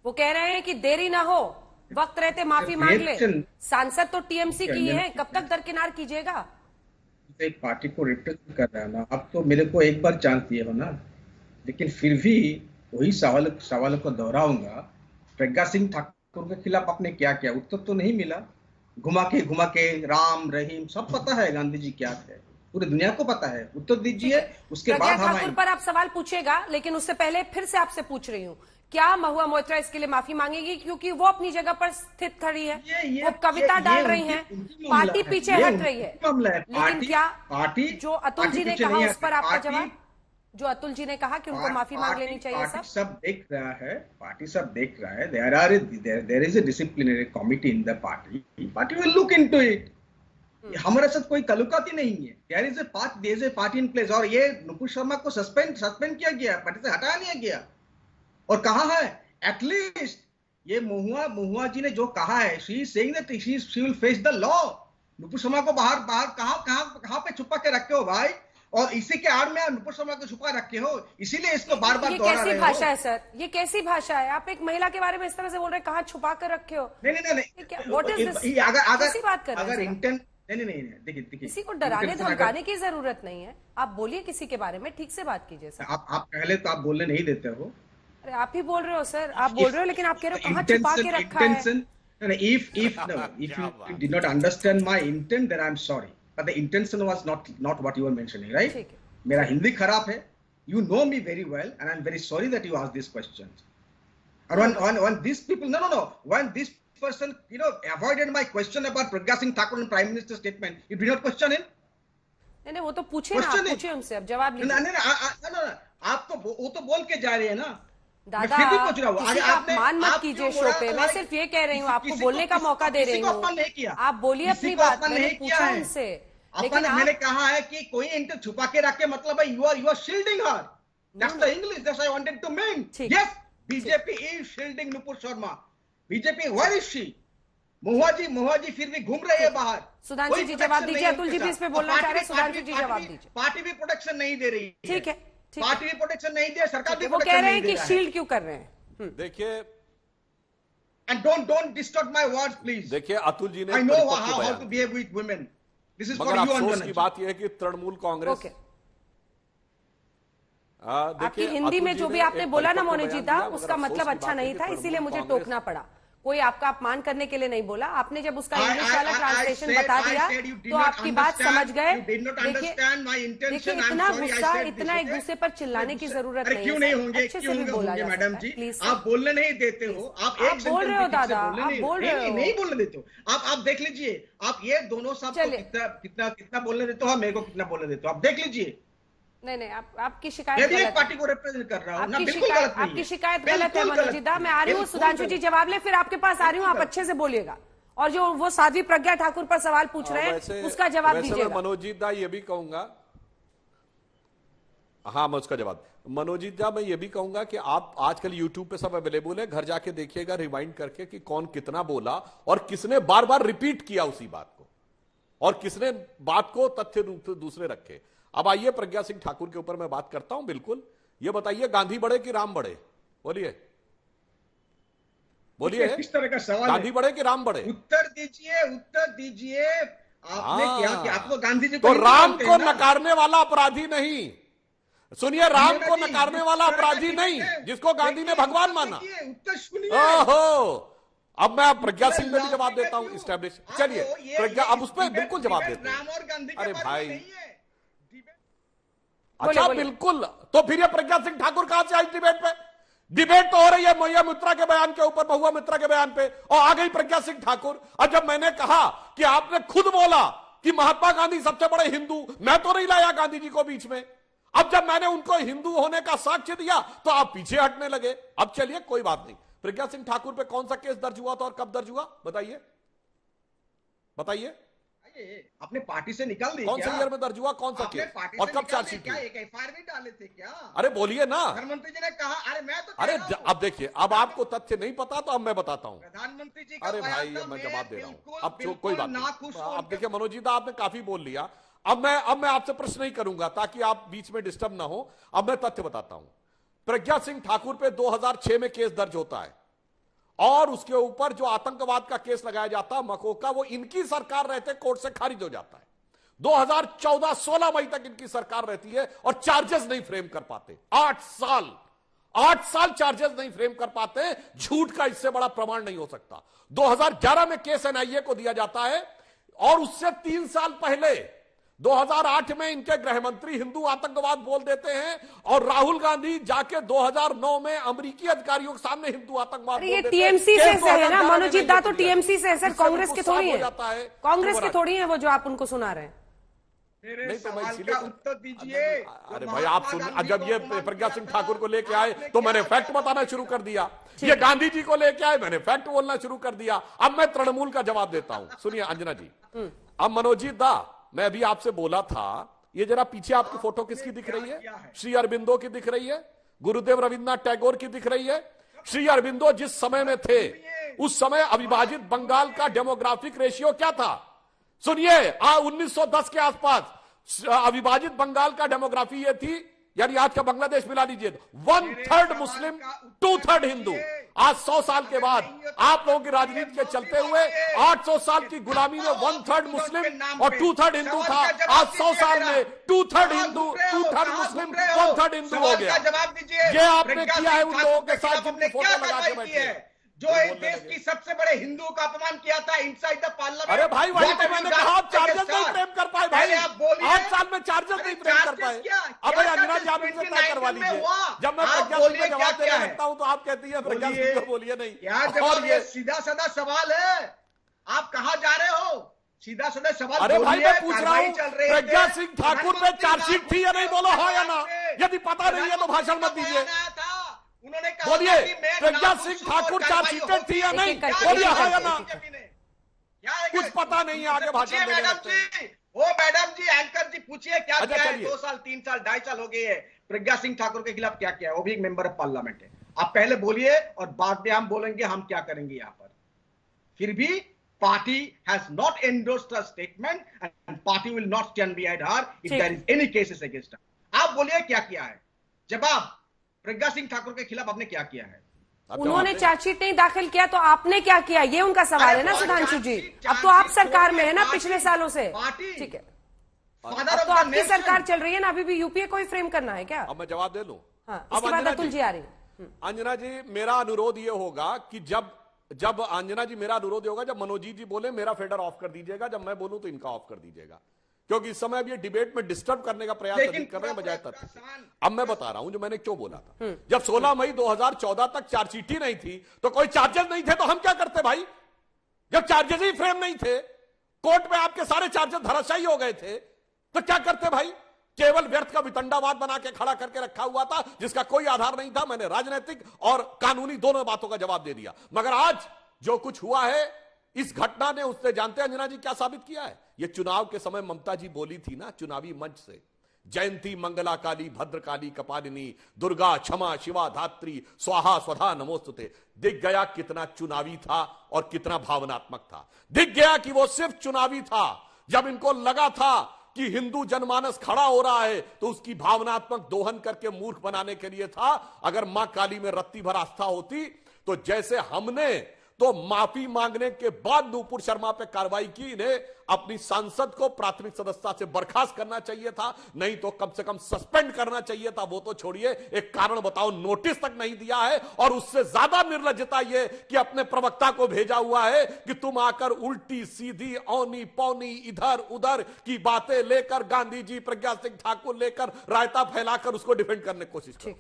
वो कह रहे हैं कि देरी ना हो, वक्त रहते माफी मांग ले। सांसद तो टीएमसी की है, कब तक दरकिनार कीजिएगा? एक पार्टी को रिप्रेजेंट कर रहा है ना, अब तो मेरे को एक बार चांस दिए हो ना, लेकिन फिर भी वही सवालों को दोहराऊंगा। प्रज्ञा सिंह ठाकुर के खिलाफ आपने क्या किया? उत्तर तो नहीं मिला। घुमा के राम रहीम सब पता है, गांधी जी क्या थे, पूरी दुनिया को पता है। उत्तर दीजिए, उसके बाद हम ठाकुर पर आप सवाल पूछेगा, लेकिन उससे पहले फिर से आपसे पूछ रही हूँ, क्या महुआ मोइत्रा इसके लिए माफी मांगेगी? क्योंकि वो अपनी जगह पर स्थित खड़ी है, वो कविता डाल रही हैं, पार्टी पीछे हट रही है। लेकिन क्या पार्टी जो अतुल जी ने कहा उस पर आपका जवाब? जो अतुल जी ने कहा कि उनको माफी मांग लेनी चाहिए। सब देख रहा है, पार्टी सब देख रहा है। There is a disciplinary committee in the party, party will look into it. हमारे साथ कोई ताल्लुकाती नहीं है। There is a party in place. और ये नुपुर शर्मा को सस्पेंड किया गया, पार्टी से हटाया नहीं गया। और कहा है एटलीस्ट ये महुआ जी ने जो कहा है, she is saying that she will face the law. Nupur Sharma को बाहर कहां पे छुपा के रखे हो भाई? और इसी के आड़ में आप नुपुर शर्मा को छुपा रखे हो, इसीलिए इसको बार बार दोहरा रहे हो। कैसी भाषा है सर? ये कैसी भाषा है? आप एक महिला के बारे में इस तरह से बोल रहे हैं, कहाँ छुपा कर रखे हो? नहीं। What is this? अगर बात कर रहे हैं इंटेंट नहीं, देखिए किसी को डराने धमकाने की जरूरत नहीं है। आप बोलिए किसी के बारे में, ठीक से बात कीजिए सर। आप पहले तो आप बोलने नहीं देते हो। अरे आप ही बोल रहे हो सर, आप बोल रहे हो, लेकिन आप कह रहे हो कहाँ छुपा के रखा है। If you did not understand my intent, then I'm sorry. But the intention was not what you were mentioning, right? मेरा हिंदी खराब है. You know me very well, and I'm very sorry that you asked these questions. And when these people, no, when this person, avoided my question about Pragya Singh Thakur and Prime Minister's statement, you did not question him. नहीं, वो तो पूछे ना, आप पूछे उनसे, अब जवाब लीजिए। नहीं, आप तो वो तो बोल के जा रहे हैं ना। दादा, किसी का अपमान मत कीजिए शो पे। मैं सिर्फ ये कह रही हूँ, आपको बोलने का मौका दे रही हूँ। आप बोलिए अपनी बात, मैंने पूछा उनसे। लेकिन मैंने कहा है कि कोई इंटर छुपा के रखे, मतलब है you are shielding her. That's the English that I wanted to mean. Yes, BJP is shielding Nupur Sharma. BJP, where is she? महुआ जी फिर भी घूम रहे हैं बाहर। सुधांशु जी जवाब दीजिए, अतुल जी भी इस पे बोलना चाह रहे हैं। सुधांशु जी जवाब दीजिए। पार्टी भी प्रोटेक्शन नहीं दे रही। ठीक है, पार्टी भी प्रोटेक्शन नहीं दे, सरकार भी वो कह रहे हैं कि शील्ड क्यों कर रहे हैं। देखिए, and don't distort my words please. देखिए, अतुल जी ने I know how to behave with women. This is for you अफसोस की बात यह है कि तृणमूल कांग्रेस आपकी हिंदी में जो भी आपने बोला ना मोनी जी दा, उसका मतलब अच्छा नहीं था, इसीलिए मुझे टोकना पड़ा। कोई आपका अपमान करने के लिए नहीं बोला। आपने जब उसका इंग्लिश वाला ट्रांसलेशन बता दिया तो आपकी बात समझ गए। देखिए, इतना गुस्सा, इतना एक दूसरे पर चिल्लाने की जरूरत नहीं है। क्यों नहीं होंगे, अच्छे से भी बोला मैडम जी, आप बोलने नहीं देते हो। आप बोल रहे हो दादा, आप बोल रहे हो, नहीं बोलने देते हो। आप देख लीजिए, आप ये दोनों सब कितना बोलने देते हो, मेरे को कितना बोलने देते हो, आप देख लीजिए। नहीं, आपकी शिकायत एक पार्टी को रिप्रेजेंट कर रहा हूं ना, बिल्कुल गलत नहीं है। आपकी शिकायत गलत है मनोजीदा। मैं आ रही हूँ, सुधांशु जी जवाब ले, फिर आपके पास आ रही हूँ, आप अच्छे से बोलिएगा। और जो वो साध्वी प्रज्ञा ठाकुर पर सवाल पूछ रहे हैं, उसका जवाब दीजिएगा। मनोजीत दा ये भी कहूंगा, हाँ मैं उसका जवाब। मनोजीत दा मैं ये भी कहूंगा कि आप आजकल यूट्यूब पे सब अवेलेबल है, घर जाके देखिएगा रिवाइंड करके कि कौन कितना बोला और किसने बार बार रिपीट किया उसी बात को, और किसने बात को तथ्य दूसरे रखे। अब आइए प्रज्ञा सिंह ठाकुर के ऊपर मैं बात करता हूं। बिल्कुल, ये बताइए, गांधी बड़े कि राम बड़े? बोलिए किस तरह का सवाल? गांधी बड़े कि राम बड़े? उत्तर दीजिए। आपने क्या कि आपको गांधी जी तो राम को नकारने वाला अपराधी नहीं, सुनिए, राम को नकारने वाला अपराधी नहीं जिसको गांधी ने भगवान माना। उत्तर सुनिए। ओहो, अब मैं प्रज्ञा सिंह में भी जवाब देता हूं, इस्टेब्लिश। चलिए प्रज्ञा, अब उस पर बिल्कुल जवाब देते हैं। अरे भाई, अच्छा बिल्कुल, तो फिर ये प्रज्ञा सिंह ठाकुर कहां से आई डिबेट पे? डिबेट तो हो रही है महुआ मित्रा के बयान के ऊपर, महुआ मित्रा के बयान पे, और आ गई प्रज्ञा सिंह ठाकुर। और जब मैंने कहा कि आपने खुद बोला कि महात्मा गांधी सबसे बड़े हिंदू, मैं तो नहीं लाया गांधी जी को बीच में। अब जब मैंने उनको हिंदू होने का साक्ष्य दिया तो आप पीछे हटने लगे। अब चलिए कोई बात नहीं, प्रज्ञा सिंह ठाकुर पे कौन सा केस दर्ज हुआ था और कब दर्ज हुआ, बताइए। अपने पार्टी से निकाल दी, कौन से ईयर में दर्ज हुआ, कौन सा केस और कब चार्जशीट क्या एक एफआईआर भी डाले थे क्या? अरे बोलिए ना। प्रधानमंत्री जी ने कहा, अरे मैं तो अरे अब देखिए, अब आपको तथ्य नहीं पता तो अब मैं बताता हूं। प्रधानमंत्री जी, अरे भाई मैं जवाब दे रहा हूं, अब कोई बात नहीं। अब देखिए मनोजीदा, आपने काफी बोल लिया। अब मैं आपसे प्रश्न नहीं करूंगा ताकि आप बीच में डिस्टर्ब ना हो। अब मैं तथ्य बताता हूं। प्रज्ञा सिंह ठाकुर पे 2006 में केस दर्ज होता है, और उसके ऊपर जो आतंकवाद का केस लगाया जाता मकोका, वो इनकी सरकार रहते कोर्ट से खारिज हो जाता है। 2014-16 मई तक इनकी सरकार रहती है और चार्जेस नहीं फ्रेम कर पाते। 8 साल चार्जेस नहीं फ्रेम कर पाते। झूठ का इससे बड़ा प्रमाण नहीं हो सकता। 2011 में केस एनआईए को दिया जाता है और उससे 3 साल पहले 2008 में इनके गृह मंत्री हिंदू आतंकवाद बोल देते हैं और राहुल गांधी जाके 2009 में अमेरिकी अधिकारियों के सामने हिंदू आतंकवाद बोल ये देते हैं। टीएमसी से है ना मनोज दा, तो टीएमसी से है सर, कांग्रेस के थोड़ी है। कांग्रेस के थोड़ी है वो जो आप उनको सुना रहे हैं। नहीं तो मैं इसलिए उत्तर दीजिए। अरे भाई आप सुन, जब ये प्रज्ञा सिंह ठाकुर को लेके आए तो मैंने फैक्ट बताना शुरू कर दिया। ये गांधी जी को लेके आए, मैंने फैक्ट बोलना शुरू कर दिया। अब मैं तृणमूल का जवाब देता हूं। सुनिए अंजना जी, अब मनोजी दा, मैं अभी आपसे बोला था, ये जरा पीछे आपकी फोटो किसकी दिख रही है? श्री अरबिंदो की दिख रही है, गुरुदेव रविन्द्रनाथ टैगोर की दिख रही है। श्री अरबिंदो जिस समय में थे उस समय अविभाजित बंगाल का डेमोग्राफिक रेशियो क्या था? सुनिए, 1910 के आसपास अविभाजित बंगाल का डेमोग्राफी ये थी, यानी आज का बांग्लादेश मिला लीजिए, 1/3 मुस्लिम 2/3 हिंदू। आज 100 साल के बाद आप लोगों की राजनीति के चलते हुए 800 साल की गुलामी में 1/3 मुस्लिम और 2/3 हिंदू था। आज 100 साल में 2/3 हिंदू 2/3 मुस्लिम 1/3 हिंदू हो गया। ये आपने किया है उन लोगों के साथ जिनकी फोटो लगा के बैठे हैं, जो इस देश की सबसे बड़े हिंदुओं का अपमान किया था इनसाइड द पार्लियामेंट। अरे भाई वही तो मैंने कहा, आप चार्जेस नहीं फ्रेम कर पाए भाई। 8 साल में चार्जेस नहीं फ्रेम कर पाए। अब भाई अंजना जी आप इनसे तय करवा लीजिए। जब मैं प्रज्ञा सिंह को जवाब देने लगता हूं तो आप कहती है प्रज्ञा सिंह को बोलिए नहीं। और ये सीधा साधा सवाल है, आप कहां जा रहे हो? सीधा साधा सवाल। अरे भाई मैं पूछ रहा हूं, प्रज्ञा सिंह ठाकुर पे चार्जशीट थी या नहीं, बोलो हाँ या ना। यदि पता नहीं है तो भाषण मत दीजिए। बोलिए, प्रज्ञा सिंह ठाकुर चार्जशीटेड थी या नहीं, बोलिए हाँ या ना। कुछ पता नहीं है, आगे भाषण देने लगते हैं। ओ मैडम जी, एंकर जी पूछिए क्या किया है? 2 साल 3 साल 2.5 साल हो गए है, प्रज्ञा सिंह ठाकुर के खिलाफ क्या किया है? वो भी एक मेंबर ऑफ पार्लियामेंट है। आप पहले बोलिए और बाद में हम बोलेंगे हम क्या करेंगे यहाँ पर। फिर भी party has not endorsed a statement and party will not stand behind her if there is any cases against her. आप बोलिए क्या किया है? जवाब, प्रज्ञा सिंह ठाकुर के खिलाफ आपने क्या किया है? उन्होंने चार्जशीट नहीं दाखिल किया तो आपने क्या किया, ये उनका सवाल है ना सुधांशु जी। अब तो आप सरकार में है ना पिछले सालों से, ठीक है। अब तो आपकी सरकार चल रही है ना, अभी भी यूपीए को ही फ्रेम करना है क्या? अब मैं जवाब दे लूं। हाँ, इसके बाद अतुल जी आ रही है। अंजना जी, मेरा अनुरोध ये होगा कि जब अंजना जी, मेरा अनुरोध ये होगा जब मनोजी जी बोले मेरा फेडर ऑफ कर दीजिएगा, जब मैं बोलूं तो इनका ऑफ कर दीजिएगा, क्योंकि इस समय अब ये डिबेट में डिस्टर्ब करने का प्रयास अधिक कर रहे हैं बजाय तथ्य से। अब मैं बता रहा हूं जो मैंने क्यों बोला था। जब 16 मई 2014 तक चार्जशीट ही नहीं थी तो कोई चार्जेस नहीं थे तो हम क्या करते भाई? जब चार्जेस ही फ्रेम नहीं थे, कोर्ट में आपके सारे चार्जेस धराशायी हो गए थे, तो क्या करते भाई? केवल व्यर्थ का वितंडावाद बना के खड़ा करके रखा हुआ था जिसका कोई आधार नहीं था। मैंने राजनीतिक और कानूनी दोनों बातों का जवाब दे दिया। मगर आज जो कुछ हुआ है, इस घटना ने, उससे जानते हैं अंजना जी क्या साबित किया है? ये चुनाव के समय ममता जी बोली थी ना चुनावी मंच से, जयंती मंगला काली भद्रकाली कपालिनी दुर्गा क्षमा शिवा धात्री स्वाहा स्वधा नमोस्तुते। दिख गया कितना चुनावी था और कितना भावनात्मक था। दिख गया कि वो सिर्फ चुनावी था। जब इनको लगा था कि हिंदू जनमानस खड़ा हो रहा है तो उसकी भावनात्मक दोहन करके मूर्ख बनाने के लिए था। अगर मां काली में रत्ती भर आस्था होती तो जैसे हमने तो माफी मांगने के बाद नूपुर शर्मा पे कार्रवाई की, इन्हें अपनी सांसद को प्राथमिक सदस्यता से बर्खास्त करना चाहिए था, नहीं तो कम से कम सस्पेंड करना चाहिए था। वो तो छोड़िए, एक कारण बताओ, नोटिस तक नहीं दिया है। और उससे ज्यादा निर्लज्जता ये कि अपने प्रवक्ता को भेजा हुआ है कि तुम आकर उल्टी सीधी औनी पौनी इधर उधर की बातें लेकर गांधी जी प्रज्ञा सिंह ठाकुर लेकर रायता फैलाकर उसको डिफेंड करने की कोशिश करो।